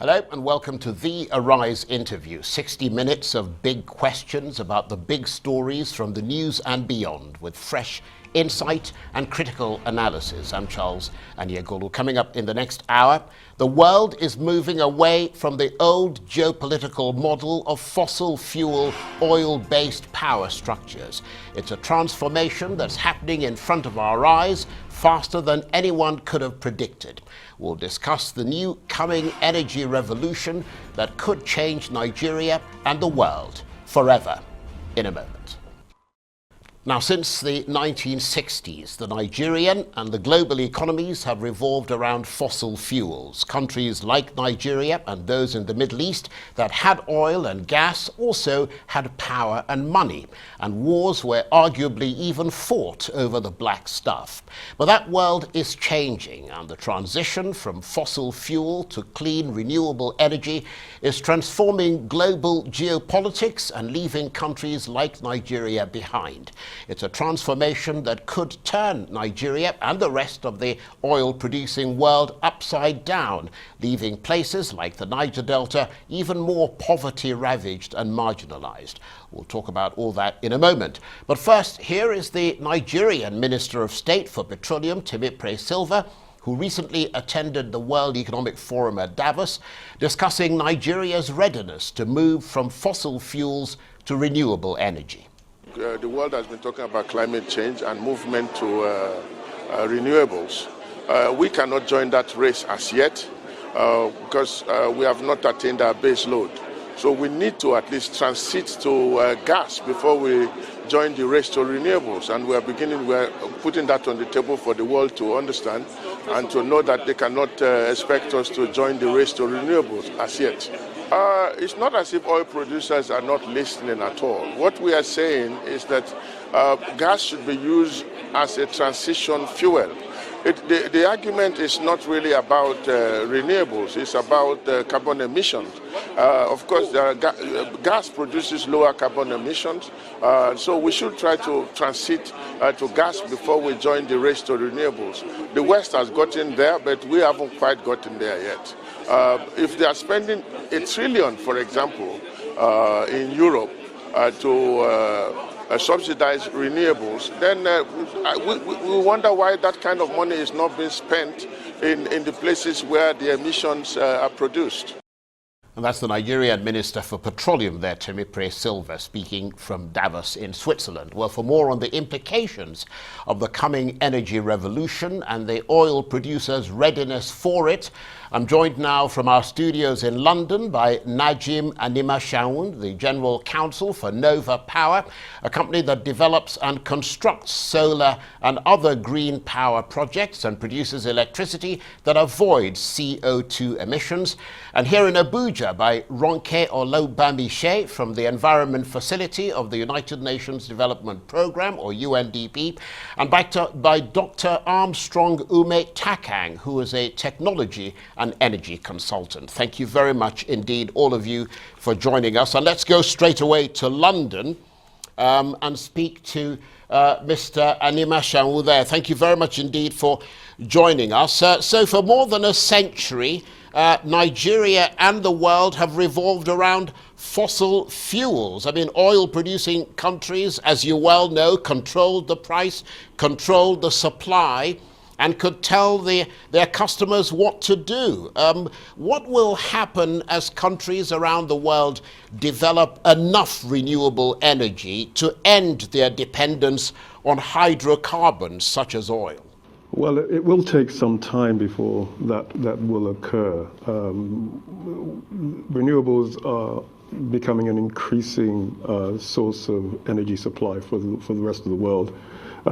Hello and welcome to the Arise interview. 60 minutes of big questions about the big stories from the news and beyond with fresh insight and critical analysis. I'm Charles Aniagolu. Coming up in the next hour, the world is moving away from the old geopolitical model of fossil fuel, oil-based power structures. It's a transformation that's happening in front of our eyes faster than anyone could have predicted. We'll discuss the new coming energy revolution that could change Nigeria and the world forever in a moment. Now, since the 1960s, the Nigerian and the global economies have revolved around fossil fuels. Countries like Nigeria and those in the Middle East that had oil and gas also had power and money, and wars were arguably even fought over the black stuff. But that world is changing, and the transition from fossil fuel to clean, renewable energy is transforming global geopolitics and leaving countries like Nigeria behind. It's a transformation that could turn Nigeria and the rest of the oil-producing world upside down, leaving places like the Niger Delta even more poverty-ravaged and marginalized. We'll talk about all that in a moment. But first, here is the Nigerian Minister of State for Petroleum, Temipre Silva, who recently attended the World Economic Forum at Davos, discussing Nigeria's readiness to move from fossil fuels to renewable energy. The world has been talking about climate change and movement to renewables. We cannot join that race as yet because we have not attained our base load. So we need to at least transit to gas before we join the race to renewables. And we're putting that on the table for the world to understand and to know that they cannot expect us to join the race to renewables as yet. It's not as if oil producers are not listening at all. What we are saying is that gas should be used as a transition fuel. The argument is not really about renewables, it's about carbon emissions. Of course, gas produces lower carbon emissions, so we should try to transit to gas before we join the race to renewables. The West has gotten there, but we haven't quite gotten there yet. If they are spending $1 trillion, for example, in Europe to subsidize renewables, then we wonder why that kind of money is not being spent in the places where the emissions are produced. And that's the Nigerian Minister for Petroleum there, Temipre Silva, speaking from Davos in Switzerland. Well, for more on the implications of the coming energy revolution and the oil producers' readiness for it, I'm joined now from our studios in London by Najim Animashaun, the General Counsel for Nova Power, a company that develops and constructs solar and other green power projects and produces electricity that avoids CO2 emissions. And here in Abuja by Ronke Olobamiche from the Environment Facility of the United Nations Development Programme, or UNDP, and by Dr. Armstrong Ume Takang, who is a technology and energy consultant. Thank you very much indeed, all of you, for joining us. And let's go straight away to London and speak to Mr. Animashaun there. Thank you very much indeed for joining us. So for more than a century, Nigeria and the world have revolved around fossil fuels. I mean, oil-producing countries, as you well know, controlled the price, controlled the supply, and could tell their customers what to do. What will happen as countries around the world develop enough renewable energy to end their dependence on hydrocarbons such as oil? Well, it will take some time before that will occur. Renewables are becoming an increasing source of energy supply for the rest of the world.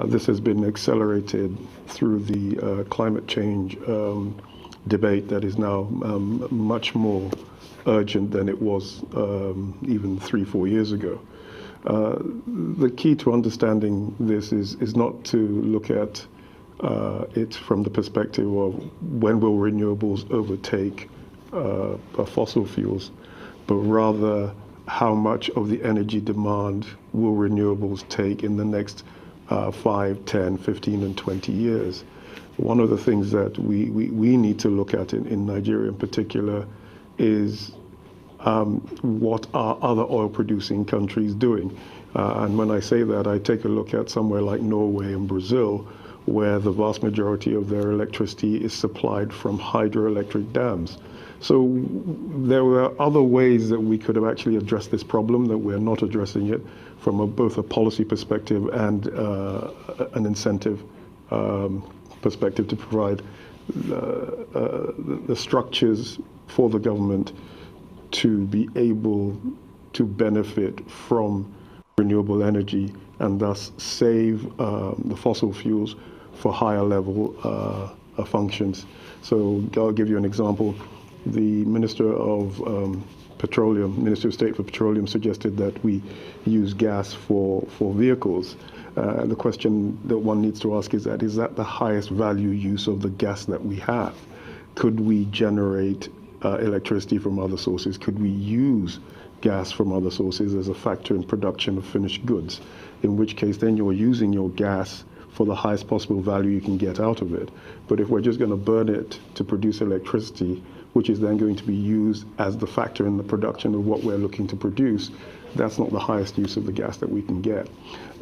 This has been accelerated through the climate change debate that is now much more urgent than it was even 3-4 years ago. The key to understanding this is not to look at it from the perspective of when will renewables overtake fossil fuels, but rather how much of the energy demand will renewables take in the next 5, 10, 15, and 20 years. One of the things that we need to look at in Nigeria in particular is what are other oil-producing countries doing? And when I say that, I take a look at somewhere like Norway and Brazil, where the vast majority of their electricity is supplied from hydroelectric dams. So there were other ways that we could have actually addressed this problem that we're not addressing it from both a policy perspective and an incentive perspective to provide the structures for the government to be able to benefit from renewable energy and thus save the fossil fuels for higher level functions. So I'll give you an example. The Minister of Minister of State for Petroleum suggested that we use gas for vehicles. The question that one needs to ask is that the highest value use of the gas that we have? Could we generate electricity from other sources? Could we use gas from other sources as a factor in production of finished goods? In which case then you're using your gas for the highest possible value you can get out of it. But if we're just going to burn it to produce electricity, which is then going to be used as the factor in the production of what we're looking to produce, that's not the highest use of the gas that we can get.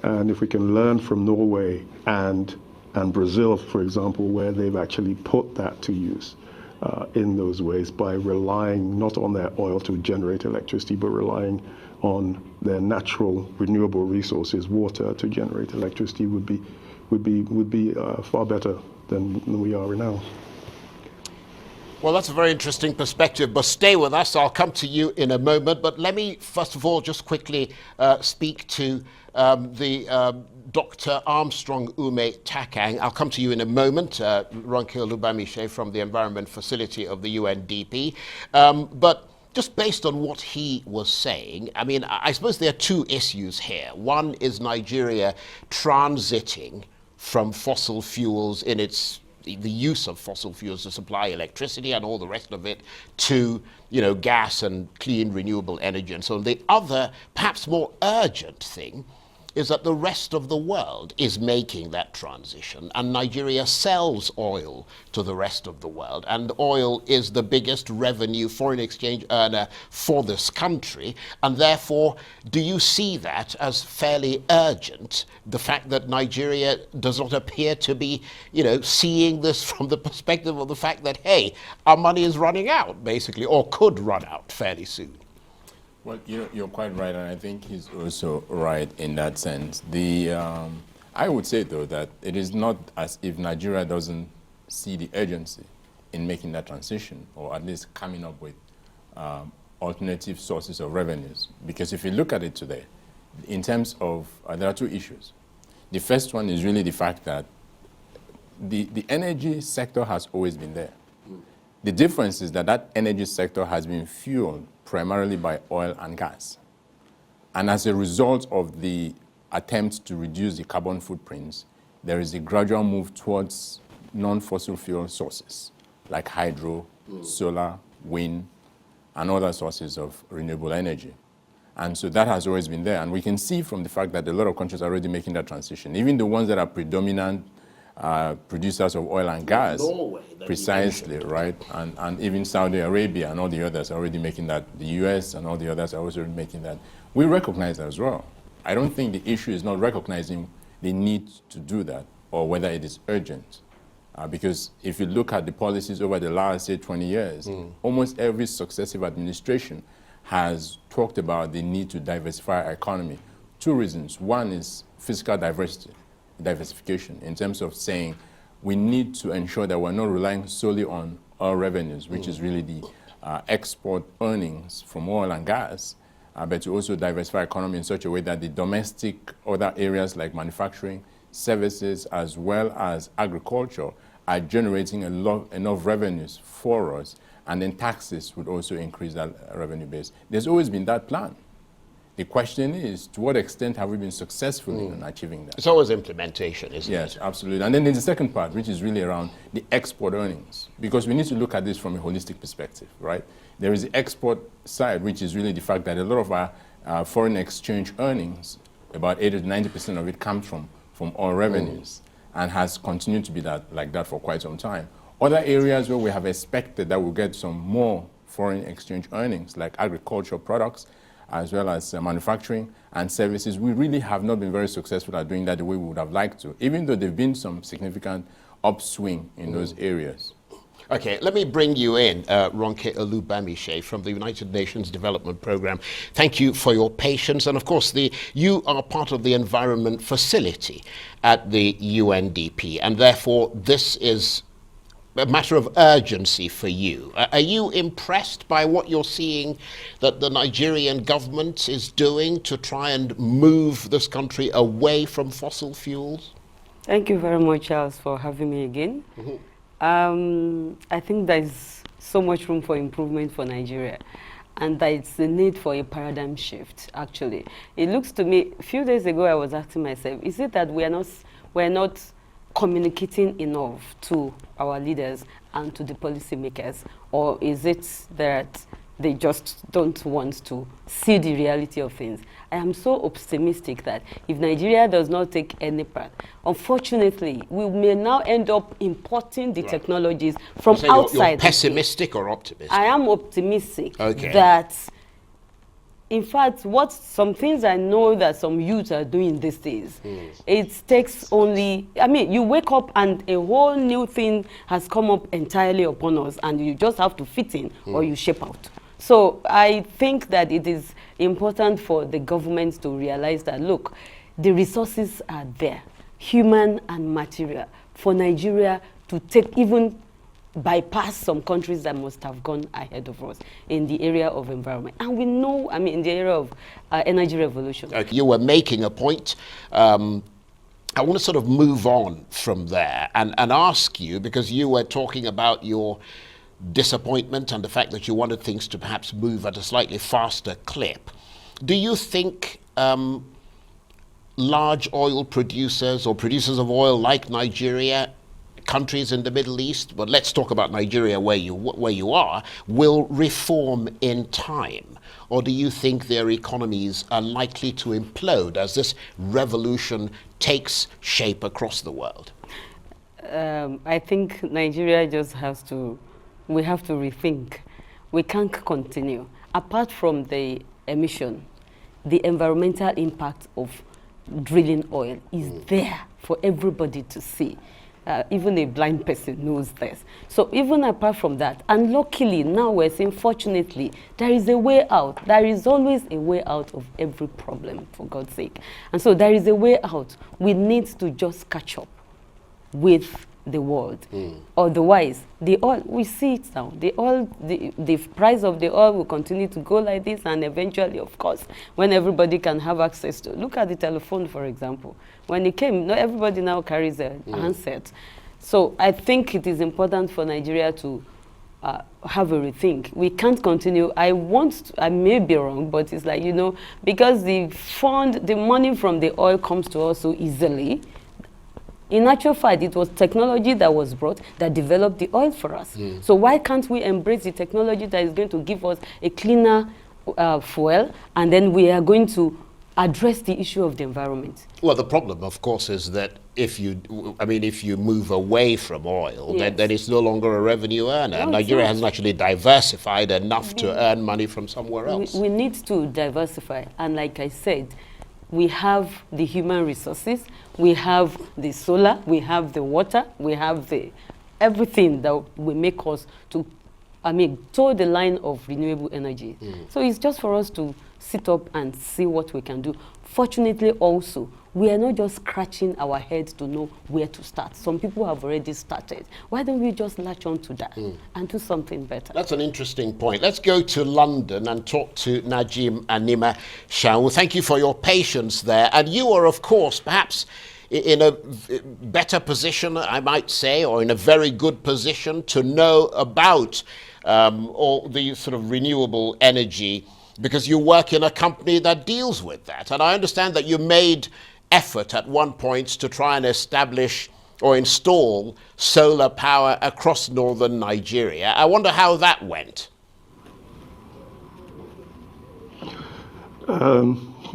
And if we can learn from Norway and Brazil, for example, where they've actually put that to use in those ways by relying not on their oil to generate electricity, but relying on their natural renewable resources, water, to generate electricity, would be far better than we are now. Well, that's a very interesting perspective, but stay with us. I'll come to you in a moment. But let me, first of all, just quickly speak to the Dr. Armstrong Ume Takang. I'll come to you in a moment, Ronkil Lubamishe from the Environment Facility of the UNDP. But just based on what he was saying, I mean, I suppose there are two issues here. One is Nigeria transiting from fossil fuels in the use of fossil fuels to supply electricity and all the rest of it to, gas and clean renewable energy and so on. The other, perhaps more urgent thing is that the rest of the world is making that transition, and Nigeria sells oil to the rest of the world, and oil is the biggest revenue foreign exchange earner for this country, and therefore, do you see that as fairly urgent, the fact that Nigeria does not appear to be, seeing this from the perspective of the fact that, hey, our money is running out, basically, or could run out fairly soon? Well, you're quite right, and I think he's also right in that sense. I would say, though, that it is not as if Nigeria doesn't see the urgency in making that transition, or at least coming up with alternative sources of revenues. Because if you look at it today, in terms of, there are two issues. The first one is really the fact that the energy sector has always been there. The difference is that energy sector has been fueled primarily by oil and gas. And as a result of the attempts to reduce the carbon footprints, there is a gradual move towards non-fossil fuel sources like hydro, solar, wind, and other sources of renewable energy. And so that has always been there. And we can see from the fact that a lot of countries are already making that transition. Even the ones that are predominant producers of oil and gas, Norway, precisely, right? And even Saudi Arabia and all the others are already making that. The US and all the others are also making that. We recognize that as well. I don't think the issue is not recognizing the need to do that or whether it is urgent. Because if you look at the policies over the last, say, 20 years, almost every successive administration has talked about the need to diversify our economy. Two reasons. One is fiscal diversification, in terms of saying we need to ensure that we're not relying solely on oil revenues, which is really the export earnings from oil and gas, but to also diversify economy in such a way that the domestic other areas like manufacturing, services, as well as agriculture are generating enough revenues for us, and then taxes would also increase that revenue base. There's always been that plan. The question is, to what extent have we been successful in achieving that? It's always implementation, isn't it? Yes, absolutely. And then there's the second part, which is really around the export earnings, because we need to look at this from a holistic perspective, right? There is the export side, which is really the fact that a lot of our foreign exchange earnings, about 80 to 90% of it comes from oil revenues, and has continued to be like that for quite some time. Other areas where we have expected that we'll get some more foreign exchange earnings, like agricultural products, as well as manufacturing and services. We really have not been very successful at doing that the way we would have liked to, even though there have been some significant upswing in those areas. Okay, let me bring you in, Ronke Olubamiche from the United Nations Development Programme. Thank you for your patience. And of course, you are part of the Environment Facility at the UNDP, and therefore this is a matter of urgency for you. Are you impressed by what you're seeing that the Nigerian government is doing to try and move this country away from fossil fuels? Thank you very much, Charles, for having me again. I think there's so much room for improvement for Nigeria, and that it's the need for a paradigm shift, actually. It looks to me, a few days ago I was asking myself, is it that we're not communicating enough to our leaders and to the policymakers, or is it that they just don't want to see the reality of things? I am so optimistic that if Nigeria does not take any part, unfortunately, we may now end up importing the technologies from outside. You're pessimistic or optimistic? I am optimistic that, in fact, some things I know that some youth are doing these days, it takes only, you wake up and a whole new thing has come up entirely upon us, and you just have to fit in or you shape out. So I think that it is important for the government to realize that, look, the resources are there, human and material, for Nigeria to even bypass some countries that must have gone ahead of us in the area of environment. And we know, in the area of energy revolution. You were making a point. I want to sort of move on from there and ask you, because you were talking about your disappointment and the fact that you wanted things to perhaps move at a slightly faster clip. Do you think large oil producers or producers of oil like Nigeria, countries in the Middle East, but let's talk about Nigeria where you are, will reform in time? Or do you think their economies are likely to implode as this revolution takes shape across the world? I think Nigeria just we have to rethink. We can't continue. Apart from the emission, the environmental impact of drilling oil is there for everybody to see. Even a blind person knows this. So even apart from that, and luckily now we're saying, fortunately, there is a way out. There is always a way out of every problem, for God's sake. And so there is a way out. We need to just catch up with the world. Otherwise, the oil, we see it now, the price of the oil will continue to go like this, and eventually, of course, when everybody can have access to, look at the telephone, for example. When it came, not everybody now carries a handset. So I think it is important for Nigeria to have a rethink. We can't continue. I may be wrong, but it's like, because the money from the oil comes to us so easily. In actual fact, it was technology that was brought that developed the oil for us. So why can't we embrace the technology that is going to give us a cleaner fuel, and then we are going to address the issue of the environment? Well, the problem, of course, is that if you move away from oil, then it's no longer a revenue earner. No, Nigeria hasn't actually diversified enough to earn money from somewhere else. We need to diversify, and like I said, we have the human resources, we have the solar, we have the water, we have everything that will make us toe the line of renewable energy. So it's just for us to sit up and see what we can do. Fortunately also, we are not just scratching our heads to know where to start. Some people have already started. Why don't we just latch on to that and do something better? That's an interesting point. Let's go to London and talk to Najim Anima Shau. Thank you for your patience there. And you are, of course, perhaps in a better position, I might say, or in a very good position to know about all the sort of renewable energy, because you work in a company that deals with that. And I understand that you made effort at one point to try and establish or install solar power across northern Nigeria. I wonder how that went.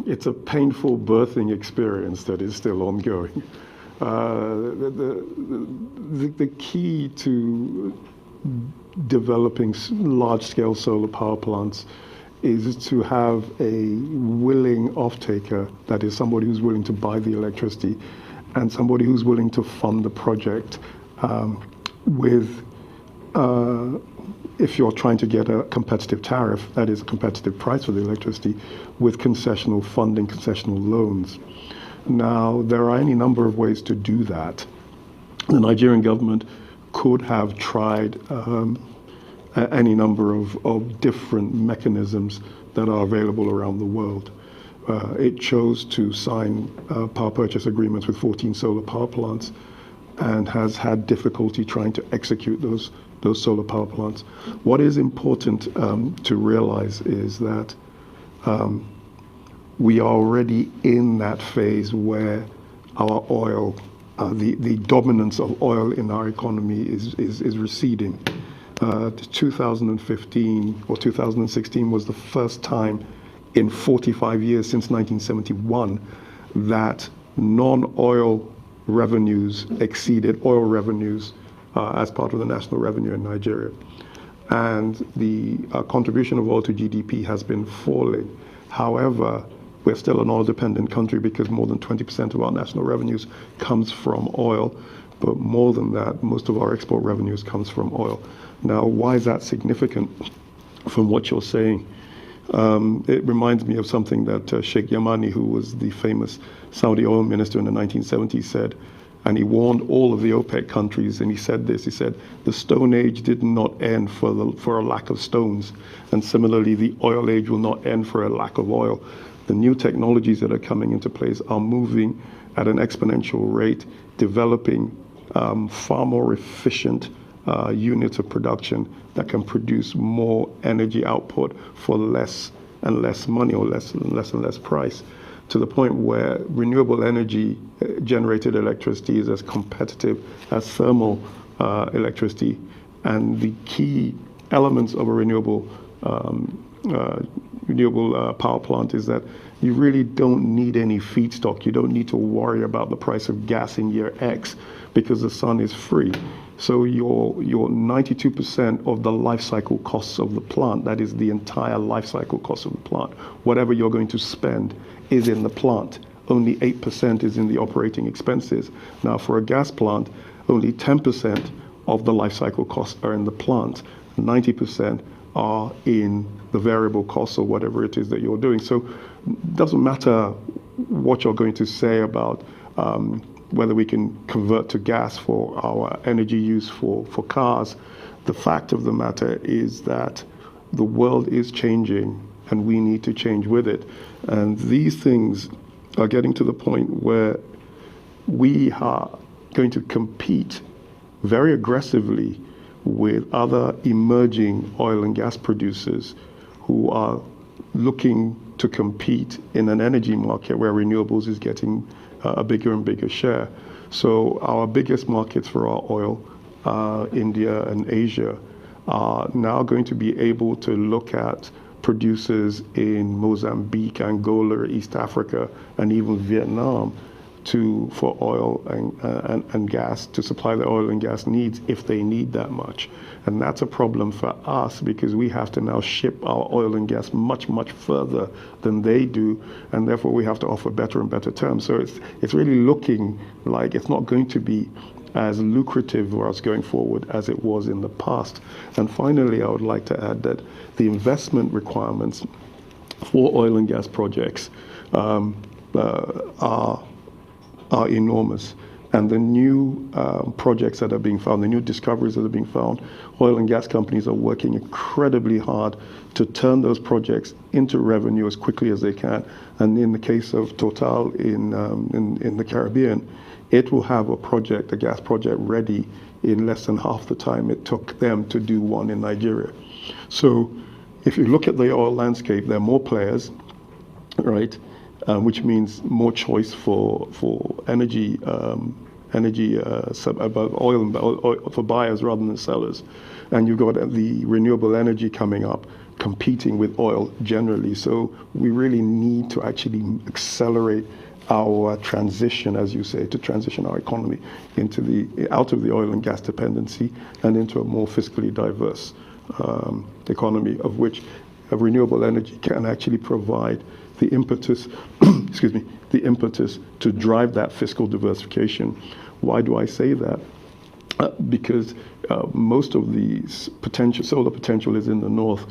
It's a painful birthing experience that is still ongoing. The key to developing large-scale solar power plants is to have a willing off-taker, that is somebody who's willing to buy the electricity, and somebody who's willing to fund the project with, if you're trying to get a competitive tariff, that is a competitive price for the electricity, with concessional funding, concessional loans. Now, there are any number of ways to do that. The Nigerian government could have tried any number of different mechanisms that are available around the world. It chose to sign power purchase agreements with 14 solar power plants and has had difficulty trying to execute those solar power plants. What is important to realize is that we are already in that phase where our oil, the dominance of oil in our economy is receding. 2015 or 2016 was the first time in 45 years since 1971 that non-oil revenues exceeded oil revenues as part of the national revenue in Nigeria. And the contribution of oil to GDP has been falling. However, we're still an oil-dependent country because more than 20% of our national revenues comes from oil. But more than that, most of our export revenues comes from oil. Now, why is that significant from what you're saying? It reminds me of something that Sheikh Yamani, who was the famous Saudi oil minister in the 1970s, said, and he warned all of the OPEC countries, and he said this, he said, the Stone Age did not end for a lack of stones, and similarly, the oil age will not end for a lack of oil. The new technologies that are coming into place are moving at an exponential rate, developing far more efficient units of production that can produce more energy output for less and less money, or less and less price, to the point where renewable energy generated electricity is as competitive as thermal electricity. And the key elements of a renewable power plant is that you really don't need any feedstock. You don't need to worry about the price of gas in year X because the sun is free. So your 92% of the life cycle costs of the plant, that is the entire life cycle cost of the plant, whatever you're going to spend is in the plant. Only 8% is in the operating expenses. Now for a gas plant, only 10% of the life cycle costs are in the plant. 90% are in the variable costs or whatever it is that you're doing. So it doesn't matter what you're going to say about whether we can convert to gas for our energy use for cars. The fact of the matter is that the world is changing and we need to change with it. And these things are getting to the point where we are going to compete very aggressively with other emerging oil and gas producers who are looking to compete in an energy market where renewables is getting a bigger and bigger share. So our biggest markets for our oil, India and Asia, are now going to be able to look at producers in Mozambique, Angola, East Africa, and even Vietnam for oil and gas, to supply the oil and gas needs if they need that much. And that's a problem for us because we have to now ship our oil and gas much, much further than they do, and therefore we have to offer better and better terms. So it's really looking like it's not going to be as lucrative for us going forward as it was in the past. And finally, I would like to add that the investment requirements for oil and gas projects are enormous. And the new projects that are being found, the new discoveries that are being found, oil and gas companies are working incredibly hard to turn those projects into revenue as quickly as they can. And in the case of Total in the Caribbean, it will have a gas project ready in less than half the time it took them to do one in Nigeria. So if you look at the oil landscape, there are more players, right? Which means more choice for energy, about oil for buyers rather than sellers. And you've got the renewable energy coming up, competing with oil generally. So we really need to actually accelerate our transition, as you say, to transition our economy out of the oil and gas dependency and into a more fiscally diverse economy, of which renewable energy can actually provide the impetus, excuse me, the impetus to drive that fiscal diversification. Why do I say that? Because most of the solar potential is in the north,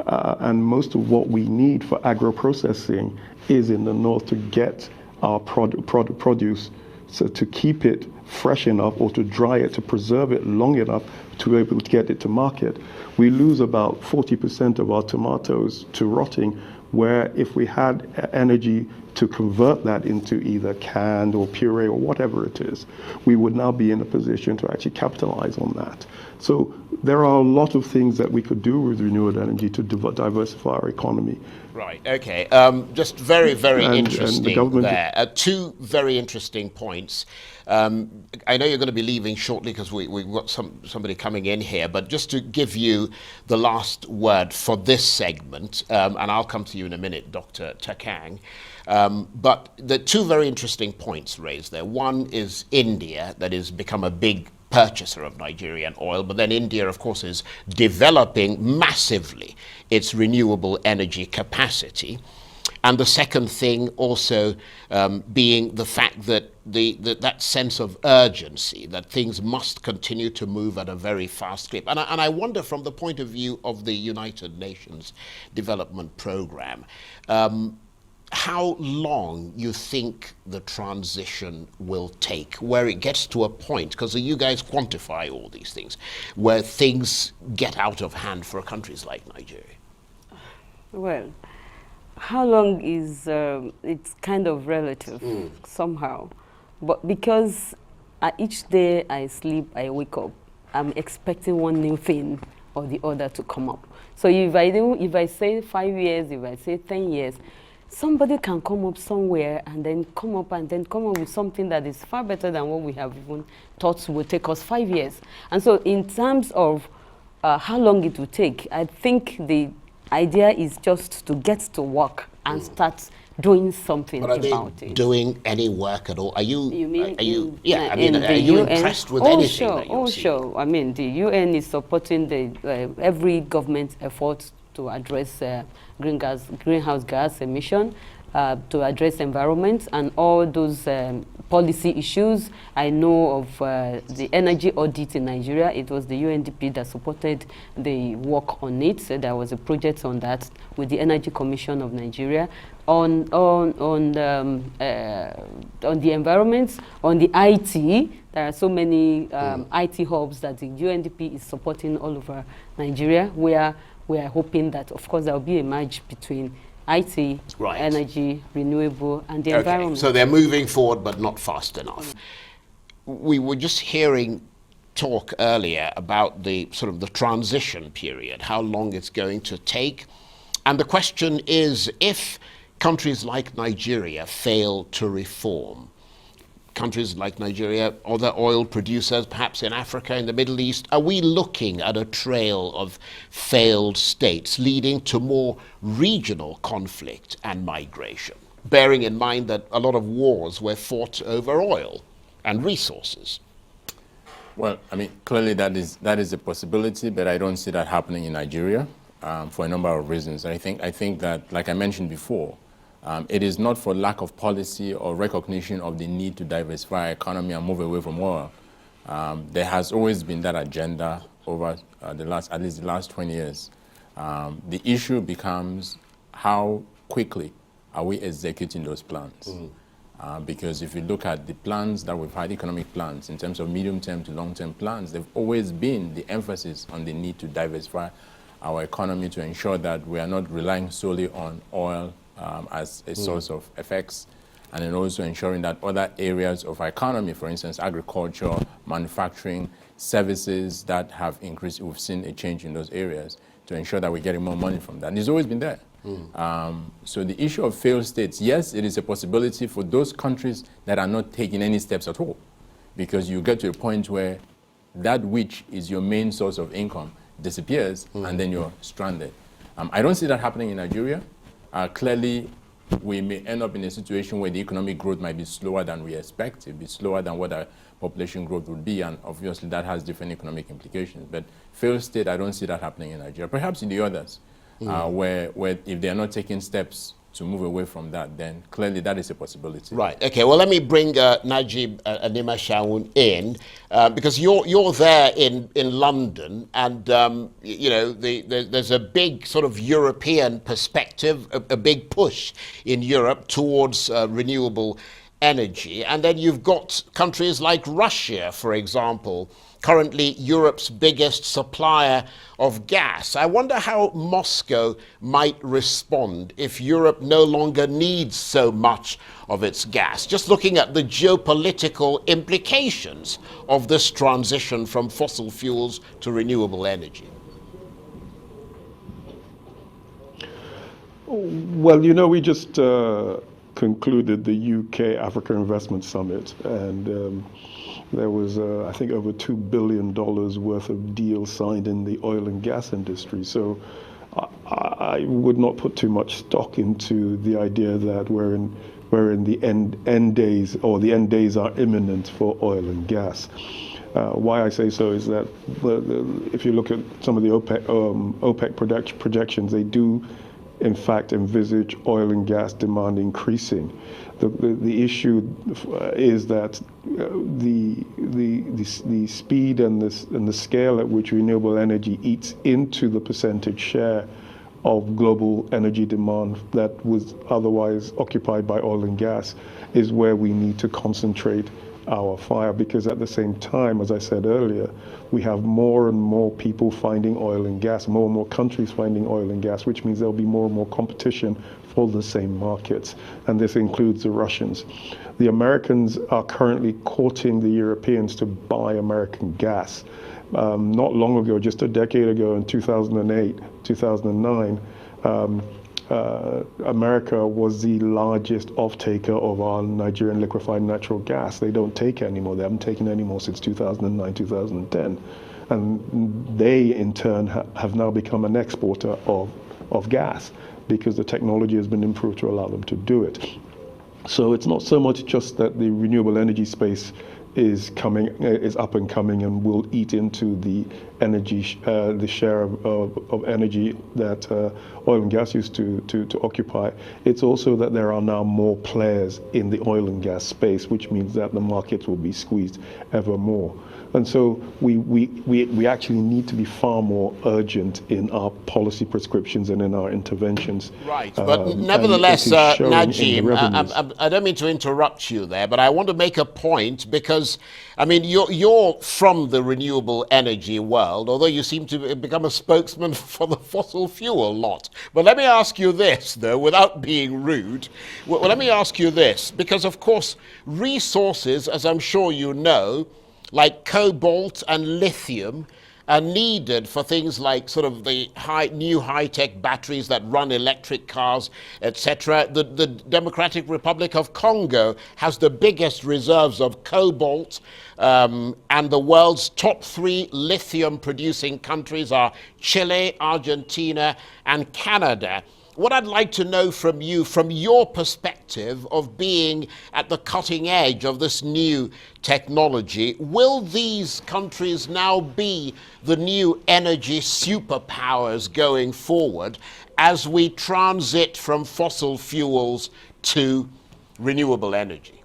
and most of what we need for agro-processing is in the north to get our produce, so to keep it fresh enough or to dry it, to preserve it long enough to be able to get it to market. We lose about 40% of our tomatoes to rotting, where if we had energy to convert that into either canned or puree or whatever it is, we would now be in a position to actually capitalize on that. So there are a lot of things that we could do with renewable energy to diversify our economy. Right, okay. Just very, very interesting there. Two very interesting points. I know you're going to be leaving shortly because we've got somebody coming in here, but just to give you the last word for this segment, and I'll come to you in a minute, Dr. Takang. But the two very interesting points raised there. One is India, that has become a big purchaser of Nigerian oil, but then India, of course, is developing massively its renewable energy capacity. And the second thing also being the fact that that sense of urgency, that things must continue to move at a very fast clip. And I wonder, from the point of view of the United Nations Development Programme, how long you think the transition will take, where it gets to a point, because you guys quantify all these things, where things get out of hand for countries like Nigeria? Well, how long is, it's kind of relative somehow. But because each day I sleep, I wake up, I'm expecting one new thing or the other to come up. So if I say 5 years, if I say 10 years, somebody can come up somewhere and then come up with something that is far better than what we have even thought would take us 5 years. And so in terms of how long it will take, I think the idea is just to get to work and start doing something about it. But are they doing any work at all? Are you? You mean? Are you? Yeah. I mean, are you impressed with anything that you're seeing? Sure. I mean, the UN is supporting every government effort to address greenhouse gas emission, to address environment and all those policy issues. I know of the energy audit in Nigeria. It was the UNDP that supported the work on it. So there was a project on that with the Energy Commission of Nigeria on the environment, on the IT. There are so many IT hubs that the UNDP is supporting all over Nigeria, where we are hoping that, of course, there will be a merge between IT, energy, renewable, and the environment. So they're moving forward, but not fast enough. We were just hearing talk earlier about the sort of the transition period, how long it's going to take. And the question is, if countries like Nigeria fail to reform, countries like Nigeria, other oil producers, perhaps in Africa, in the Middle East, are we looking at a trail of failed states leading to more regional conflict and migration, bearing in mind that a lot of wars were fought over oil and resources? Well, I mean, clearly that is a possibility, but I don't see that happening in Nigeria for a number of reasons. I think that, like I mentioned before, it is not for lack of policy or recognition of the need to diversify our economy and move away from oil. There has always been that agenda over at least the last 20 years. The issue becomes how quickly are we executing those plans? Because if you look at the plans that we've had, economic plans, in terms of medium-term to long-term plans, they've always been the emphasis on the need to diversify our economy to ensure that we are not relying solely on oil as a source of effects, and then also ensuring that other areas of our economy, for instance, agriculture, manufacturing, services that have increased, we've seen a change in those areas to ensure that we're getting more money from that. And it's always been there. So the issue of failed states, yes, it is a possibility for those countries that are not taking any steps at all, because you get to a point where that which is your main source of income disappears, and then you're stranded. I don't see that happening in Nigeria. Clearly, we may end up in a situation where the economic growth might be slower than we expect. It'll be slower than what our population growth would be, and obviously that has different economic implications. But failed state, I don't see that happening in Nigeria. Perhaps in the others, where if they are not taking steps to move away from that, then clearly that is a possibility. Right. Okay. Well, let me bring Najib Anima Shaun in because you're there in London, and you know there's a big sort of European perspective, a big push in Europe towards renewable energy, and then you've got countries like Russia, for example, currently Europe's biggest supplier of gas. I wonder how Moscow might respond if Europe no longer needs so much of its gas. Just looking at the geopolitical implications of this transition from fossil fuels to renewable energy. Well, you know, we just concluded the UK Africa Investment Summit, and there was, I think, over $2 billion worth of deals signed in the oil and gas industry. So I would not put too much stock into the idea that we're in the end days, or the end days are imminent for oil and gas. Why I say so is that if you look at some of the OPEC projections, they do in fact envisage oil and gas demand increasing. The issue is that the speed and the scale at which renewable energy eats into the percentage share of global energy demand that was otherwise occupied by oil and gas is where we need to concentrate our fire, because at the same time, as I said earlier, we have more and more people finding oil and gas, more and more countries finding oil and gas, which means there'll be more and more competition for the same markets, and this includes the Russians. The Americans are currently courting the Europeans to buy American gas. Not long ago, just a decade ago, in 2008, 2009, America was the largest off-taker of our Nigerian liquefied natural gas. They don't take anymore. They haven't taken any more since 2009, 2010. And they, in turn, have now become an exporter of gas because the technology has been improved to allow them to do it. So it's not so much just that the renewable energy space is up and coming and will eat into the energy, the share of energy that oil and gas used to occupy. It's also that there are now more players in the oil and gas space, which means that the markets will be squeezed ever more. And so we actually need to be far more urgent in our policy prescriptions and in our interventions. Right, but nevertheless, Najib, I don't mean to interrupt you there, but I want to make a point because, I mean, you're from the renewable energy world, although you seem to become a spokesman for the fossil fuel lot. But let me ask you this, though, without being rude. Well, let me ask you this, because, of course, resources, as I'm sure you know, like cobalt and lithium, are needed for things like sort of the new high-tech batteries that run electric cars, etc. The Democratic Republic of Congo has the biggest reserves of cobalt, and the world's top 3 lithium-producing countries are Chile, Argentina, and Canada. What I'd like to know from you, from your perspective of being at the cutting edge of this new technology, will these countries now be the new energy superpowers going forward as we transit from fossil fuels to renewable energy?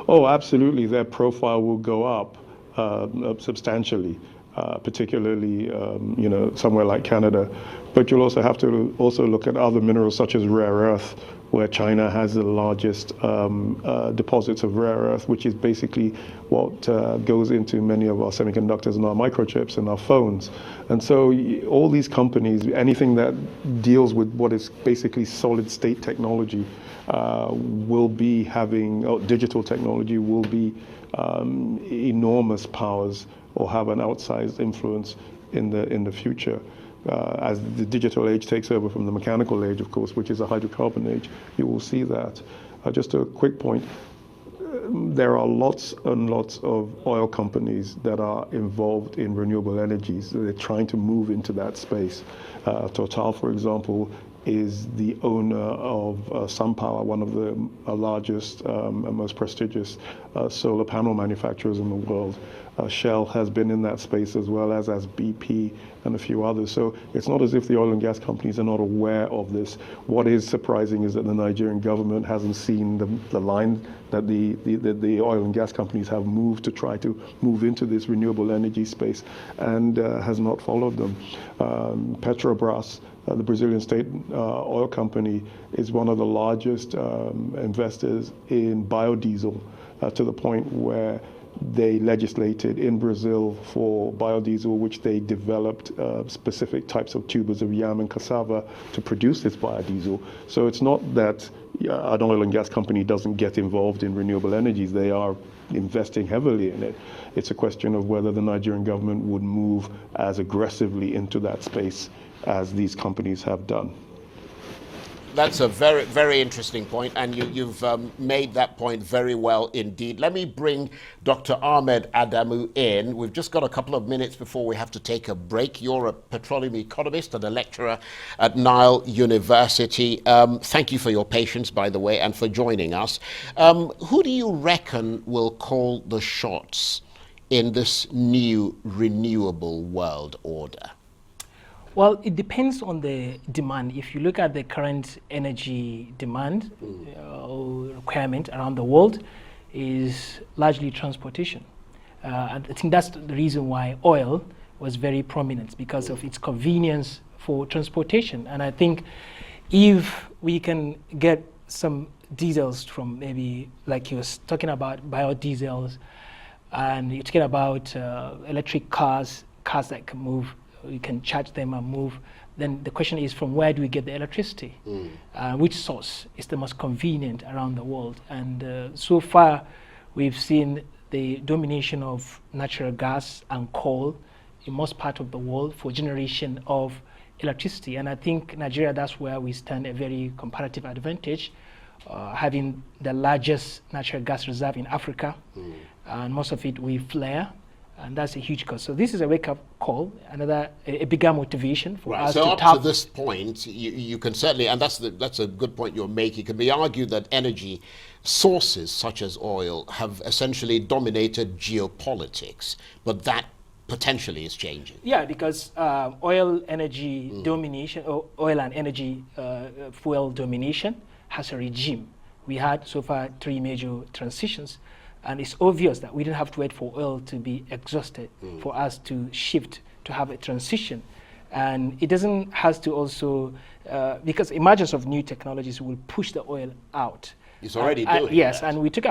Oh, absolutely. Their profile will go up substantially. Particularly, you know, somewhere like Canada. But you'll also have to look at other minerals such as rare earth, where China has the largest deposits of rare earth, which is basically what goes into many of our semiconductors and our microchips and our phones. And so all these companies, anything that deals with what is basically solid state technology will be having, digital technology will be enormous powers or have an outsized influence in the future. As the digital age takes over from the mechanical age, of course, which is a hydrocarbon age, you will see that. Just a quick point. there are lots and lots of oil companies that are involved in renewable energies. So they're trying to move into that space. Total, for example, is the owner of SunPower, one of the largest and most prestigious solar panel manufacturers in the world. Shell has been in that space as well as BP and a few others. So it's not as if the oil and gas companies are not aware of this. What is surprising is that the Nigerian government hasn't seen the line that the oil and gas companies have moved to try to move into this renewable energy space, and has not followed them. Petrobras, the Brazilian state oil company, is one of the largest investors in biodiesel, to the point where they legislated in Brazil for biodiesel, which they developed specific types of tubers of yam and cassava to produce this biodiesel. So it's not that an oil and gas company doesn't get involved in renewable energies. They are investing heavily in it. It's a question of whether the Nigerian government would move as aggressively into that space as these companies have done. That's a very, very interesting point, and you've made that point very well indeed. Let me bring Dr. Ahmed Adamu in. We've just got a couple of minutes before we have to take a break. You're a petroleum economist and a lecturer at Nile University. Thank you for your patience, by the way, and for joining us. Who do you reckon will call the shots in this new renewable world order? Well, it depends on the demand. If you look at the current energy demand requirement around the world, is largely transportation. I think that's the reason why oil was very prominent, because of its convenience for transportation. And I think if we can get some diesels from, maybe like he was talking about, biodiesels, and you're talking about electric cars that can move, you can charge them and move, then the question is, from where do we get the electricity? Which source is the most convenient around the world? And so far, we've seen the domination of natural gas and coal in most part of the world for generation of electricity. And I think Nigeria, that's where we stand a very comparative advantage, having the largest natural gas reserve in Africa, and most of it we flare. And that's a huge cost. So this is a wake-up call, a bigger motivation for us so to up tap. to this point, you can certainly, and that's a good point you're making. It can be argued that energy sources such as oil have essentially dominated geopolitics, but that potentially is changing. Yeah, because oil energy domination, or oil and energy fuel domination has a regime. We had so far 3 major transitions. And it's obvious that we didn't have to wait for oil to be exhausted for us to shift, to have a transition. And it has to also, because emergence of new technologies will push the oil out. It's already doing yes, that. and we're talking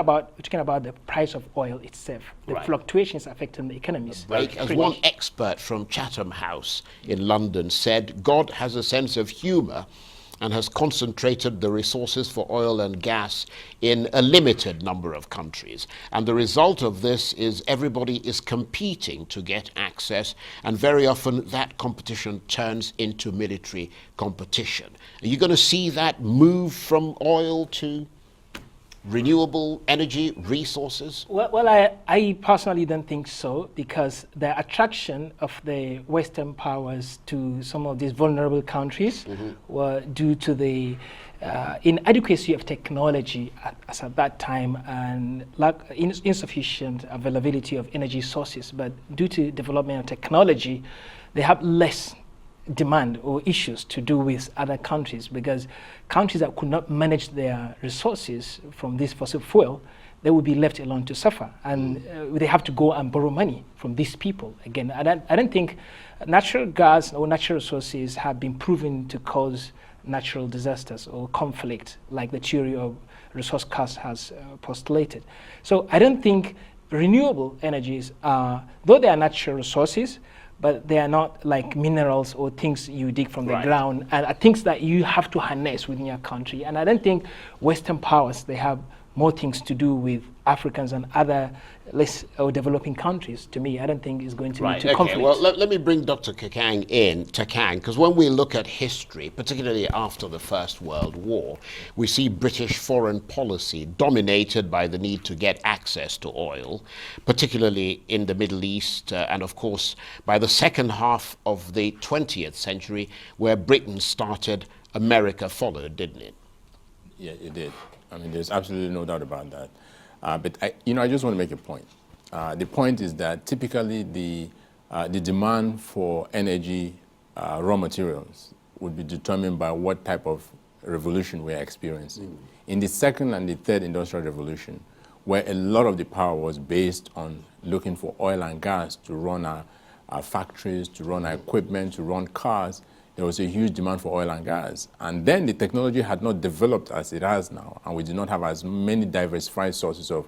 about the price of oil itself, the fluctuations affecting the economies. As one expert from Chatham House in London said, God has a sense of humor and has concentrated the resources for oil and gas in a limited number of countries. And the result of this is everybody is competing to get access, and very often that competition turns into military competition. Are you going to see that move from oil to renewable energy resources? Well, I personally don't think so, because the attraction of the Western powers to some of these vulnerable countries were due to the inadequacy of technology as at that time, and insufficient availability of energy sources. But due to development of technology, they have less demand or issues to do with other countries, because countries that could not manage their resources from this fossil fuel, they would be left alone to suffer, and they have to go and borrow money from these people. Again, I don't think natural gas or natural resources have been proven to cause natural disasters or conflict, like the theory of resource cost has postulated. So I don't think renewable energies are, though they are natural resources, but they are not like minerals or things you dig from the ground, and things that you have to harness within your country. And I don't think Western powers, they have more things to do with Africans and other less developing countries. To me, I don't think it's going to lead to conflict. Well, let me bring Dr. Takang in, because when we look at history, particularly after the First World War, we see British foreign policy dominated by the need to get access to oil, particularly in the Middle East, and of course by the second half of the 20th century, where Britain started, America followed, didn't it? Yeah, it did. I mean, there's absolutely no doubt about that. But I just want to make a point. The point is that typically the demand for energy raw materials would be determined by what type of revolution we're experiencing. In the second and the third industrial revolution, where a lot of the power was based on looking for oil and gas to run our factories, to run our equipment, to run cars, there was a huge demand for oil and gas. And then the technology had not developed as it has now, and we did not have as many diversified sources of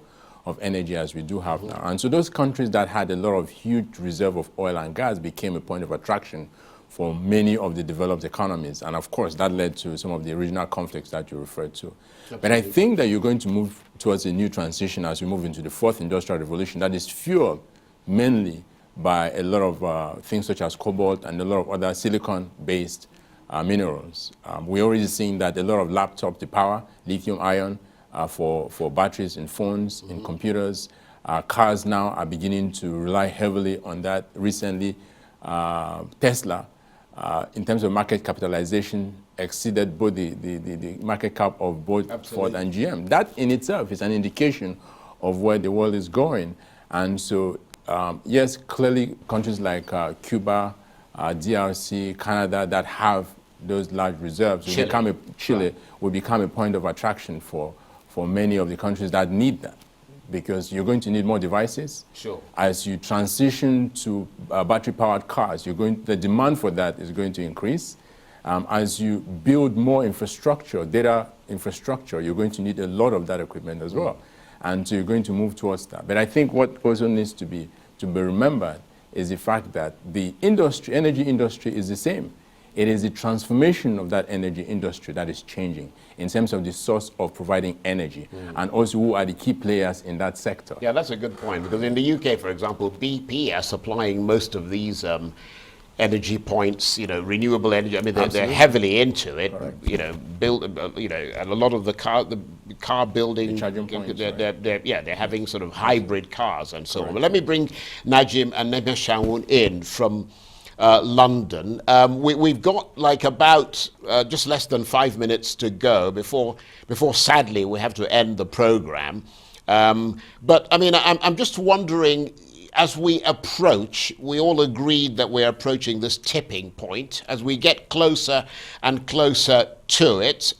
energy as we do have now. And so those countries that had a lot of huge reserve of oil and gas became a point of attraction for many of the developed economies. And of course, that led to some of the regional conflicts that you referred to. Absolutely. But I think that you're going to move towards a new transition as we move into the fourth industrial revolution that is fueled mainly by a lot of things such as cobalt and a lot of other silicon-based minerals. We're already seeing that a lot of laptops, the power, lithium-ion for batteries in phones, in computers. Cars now are beginning to rely heavily on that. Recently, Tesla, in terms of market capitalization, exceeded both the market cap of both Ford and GM. That in itself is an indication of where the world is going. And so yes, clearly countries like Cuba, DRC, Canada that have those large reserves Chile will become a point of attraction for many of the countries that need that, because you're going to need more devices. Sure. As you transition to battery-powered cars, the demand for that is going to increase. As you build more infrastructure, data infrastructure, you're going to need a lot of that equipment as well. And so you're going to move towards that. But I think what also needs to be remembered is the fact that the energy industry is the same. It is the transformation of that energy industry that is changing in terms of the source of providing energy and also who are the key players in that sector. Yeah, that's a good point, because in the UK, for example, BP are supplying most of these energy points, renewable energy. I mean, they're heavily into it. Correct. And a lot of the car building, the charging points, they're having sort of hybrid cars and so on. But let me bring Najim and Nemeshaun in from London. We've got like about just less than 5 minutes to go before sadly we have to end the program. But I mean, I'm just wondering, as we all agreed that we're approaching this tipping point, as we get closer and closer to it,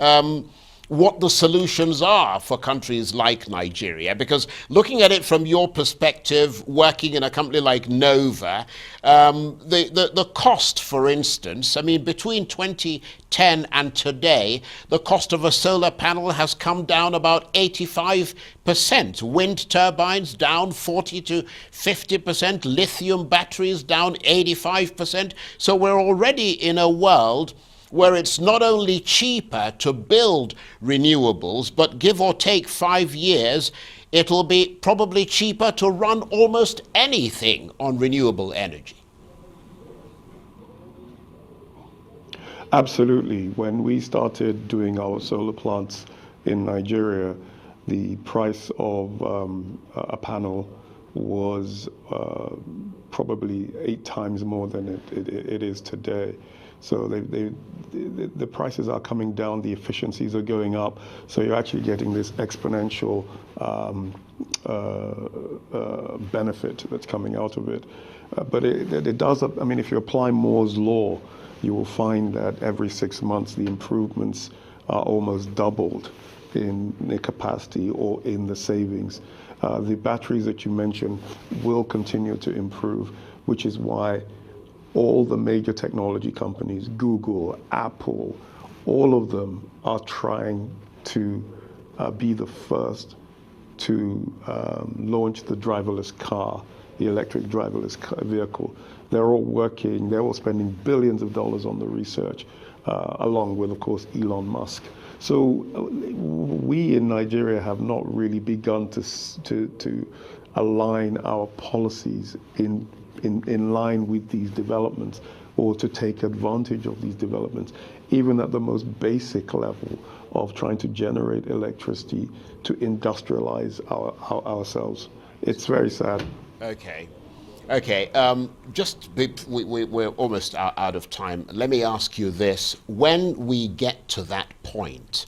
what the solutions are for countries like Nigeria. Because looking at it from your perspective, working in a company like Nova, the cost, for instance, I mean, between 2010 and today, the cost of a solar panel has come down about 85%. Wind turbines down 40 to 50%, lithium batteries down 85%. So we're already in a world where it's not only cheaper to build renewables, but give or take 5 years, it'll be probably cheaper to run almost anything on renewable energy. Absolutely. When we started doing our solar plants in Nigeria, the price of a panel was probably 8 times more than it is today. So the prices are coming down, the efficiencies are going up, so you're actually getting this exponential benefit that's coming out of it. But it does, I mean, if you apply Moore's law, you will find that every 6 months the improvements are almost doubled in the capacity or in the savings. The batteries that you mentioned will continue to improve, which is why all the major technology companies, Google, Apple, all of them are trying to be the first to launch the driverless car, the electric driverless vehicle. They're all working, they're all spending billions of dollars on the research along with, of course, Elon Musk. So we in Nigeria have not really begun to align our policies in line with these developments, or to take advantage of these developments, even at the most basic level of trying to generate electricity to industrialize ourselves. It's very sad. Okay. We're almost out of time. Let me ask you this. When we get to that point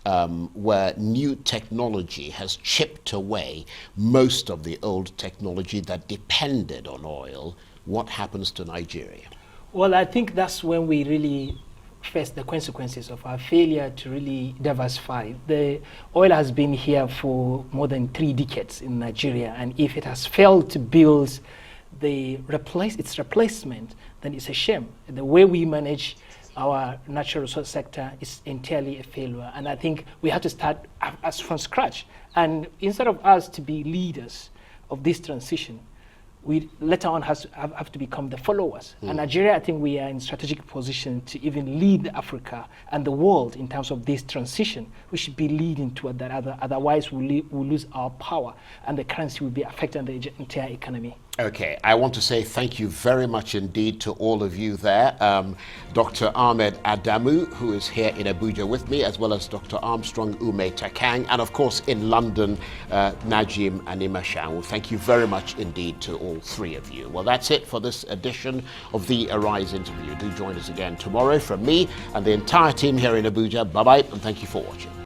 where new technology has chipped away most of the old technology that depended on oil, what happens to Nigeria? Well, I think that's when we really face the consequences of our failure to really diversify. The oil has been here for more than 3 decades in Nigeria, and if it has failed to build its replacement, then it's a shame. The way we manage our natural resource sector is entirely a failure, and I think we have to start us from scratch. And instead of us to be leaders of this transition, we later on have to become the followers. And Nigeria, I think we are in strategic position to even lead Africa and the world in terms of this transition. We should be leading toward that. Otherwise, we'll lose our power, and the currency will be affecting the entire economy. Okay, I want to say thank you very much indeed to all of you there. Dr. Ahmed Adamu, who is here in Abuja with me, as well as Dr. Armstrong Ume Takang, and of course in London, Najim Animashan. Well, thank you very much indeed to all 3 of you. Well, that's it for this edition of the Arise interview. Do join us again tomorrow from me and the entire team here in Abuja. Bye-bye, and thank you for watching.